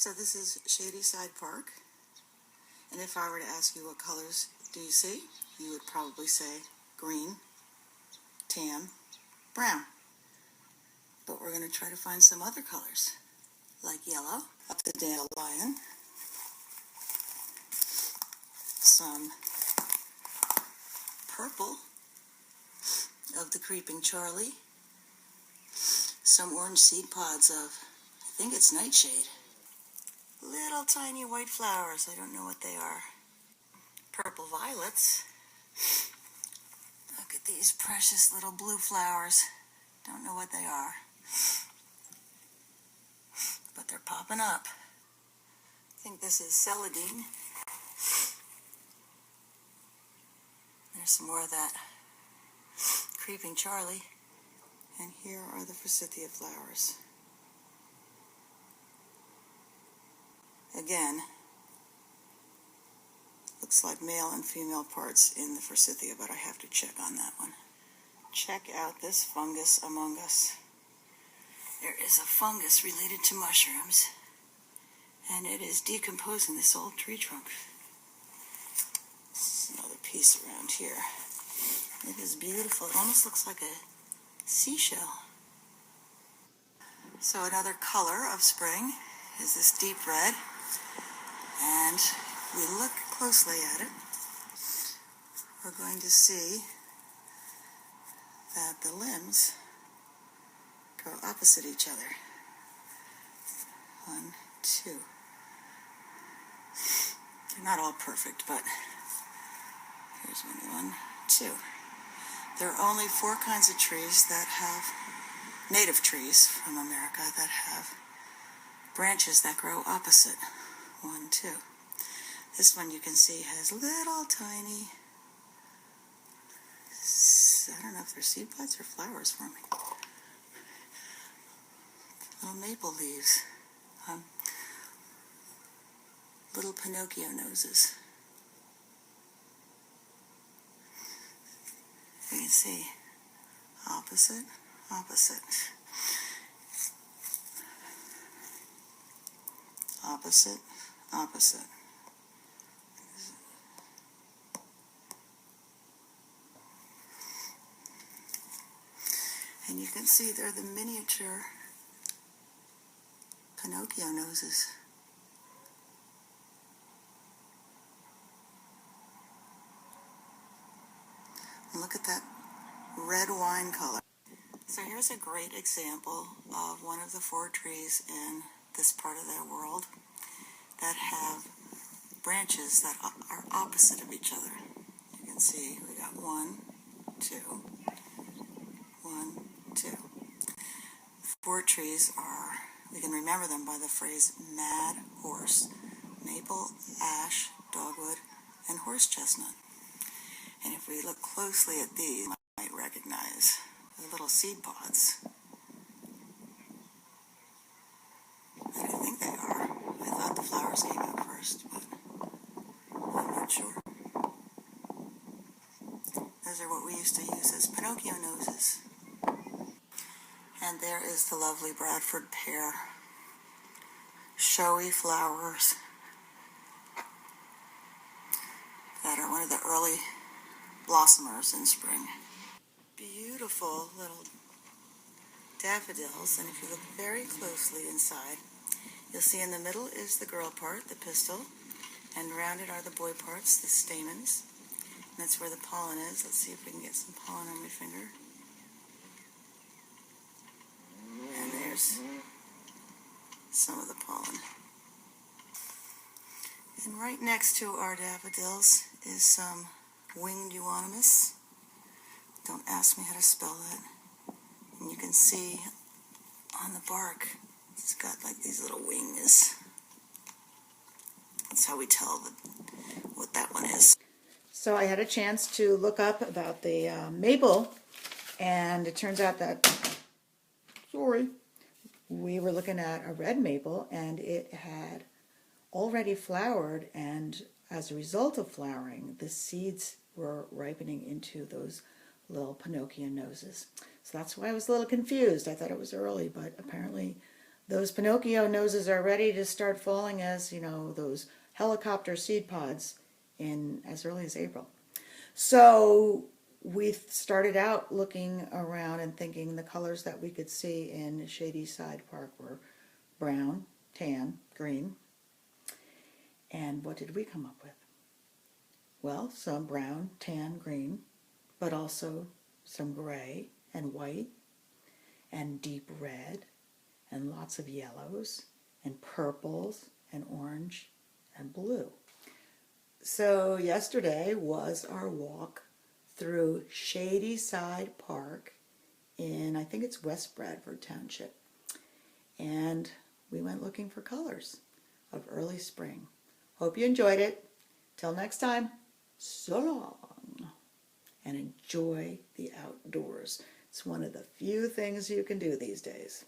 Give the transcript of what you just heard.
So this is Shadyside Park, and if I were to ask you what colors do you see, you would probably say green, tan, brown. But we're going to try to find some other colors, like yellow, of the dandelion, some purple of the creeping Charlie, some orange seed pods of, I think it's nightshade. Little tiny white flowers, I don't know what they are. Purple violets. Look at these precious little blue flowers. Don't know what they are, but they're popping up. I think this is celandine. There's some more of that creeping Charlie. And here are the forsythia flowers. Again, looks like male and female parts in the forsythia, but I have to check on that one. Check out this fungus among us. There is a fungus related to mushrooms, and it is decomposing this old tree trunk. This is another piece around here. It is beautiful. It almost looks like a seashell. So another color of spring is this deep red, and we look closely at it, we're going to see that the limbs go opposite each other. 1, 2. They're not all perfect, but here's 1, 2. There are only 4 kinds of trees that have, native trees from America, that have branches that grow opposite. 1, 2. This one you can see has little tiny, I don't know if they're seed pods or flowers forming. Little maple leaves. Little Pinocchio noses. You can see opposite, opposite. Opposite, opposite. And you can see they're the miniature Pinocchio noses. And look at that red wine color. So here's a great example of one of the 4 trees in this part of the world that have branches that are opposite of each other. You can see we got 1, 2, 1, 2. 4 trees are, we can remember them by the phrase mad horse: maple, ash, dogwood, and horse chestnut. And if we look closely at these, you might recognize the little seed pods. And I think they are. I thought the flowers came out first, but I'm not sure. Those are what we used to use as Pinocchio noses. And there is the lovely Bradford pear. Showy flowers that are one of the early blossomers in spring. Beautiful little daffodils, and if you look very closely inside, you'll see in the middle is the girl part, the pistil, and around it are the boy parts, the stamens. And that's where the pollen is. Let's see if we can get some pollen on my finger. And there's some of the pollen. And right next to our daffodils is some winged euonymus. Don't ask me how to spell that. And you can see on the bark, it's got like these little wings. That's how we tell what that one is. So I had a chance to look up about the maple, and it turns out that, we were looking at a red maple, and it had already flowered, and as a result of flowering, the seeds were ripening into those little Pinocchio noses. So that's why I was a little confused. I thought it was early, but apparently Those Pinocchio noses are ready to start falling as, those helicopter seed pods in as early as April. So we started out looking around and thinking the colors that we could see in Shadyside Park were brown, tan, green. And what did we come up with? Well, some brown, tan, green, but also some gray and white and deep red and lots of yellows and purples and orange and blue. So yesterday was our walk through Shadyside Park in, I think it's West Bradford Township. And we went looking for colors of early spring. Hope you enjoyed it. Till next time, so long. And enjoy the outdoors. It's one of the few things you can do these days.